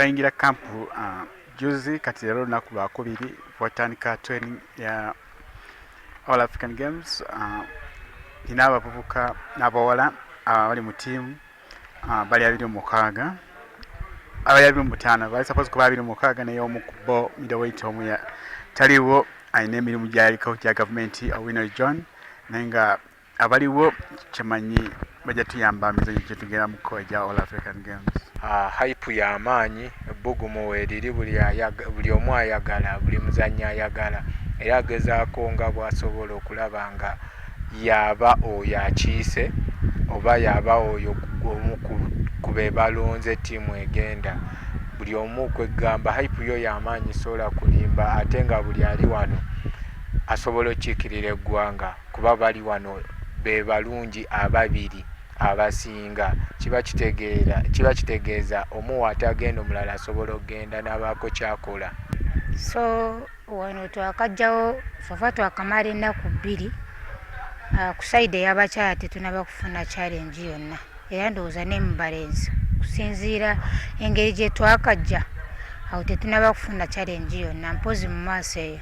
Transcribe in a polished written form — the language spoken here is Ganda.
twayingira kampu juzi kati leero lunaku lwakubiri twatandika training ya All African Games. Nina abavubuka n'abawala bali mu tiimu bali 26 abali 25 bali suppose kuba 26 naye omu ku bo middleweight omu taliwo ayina emirimu gyaliko gya gavumenti Owino John naye nga abaliwo kyemanyi bajja tuyamba mizanyo gye tugenda mu kkola gya All African Games. Hype y'amaanyi ebbugumu weeriri buli omu ayagala buli muzannyi ayagala era agezaako nga bw'asobola okulaba nga yaba oyo akiise oba yaba oyo omu ku be balonze ttiimu egenda. Buli omu kwegamba hype yo y'amaanyi sobola kulimba ate nga buli ali wano asobola okukiikirira eggwanga kuba bali wano be balungi ababiri abasinga. Kiba kitegeeza omu atagenda omulala asobola okugenda n'abaako kyakola. So wano twakajjawo sofa twakamala ennaku 2 ku sayidi ey'abakyala tetunaba kufuna challenge yonna era ndowooza n'emubalenzi kusinziira engeri gye twakajja awo tetunaba kufuna challenge yonna mpozi mu maaso eyo.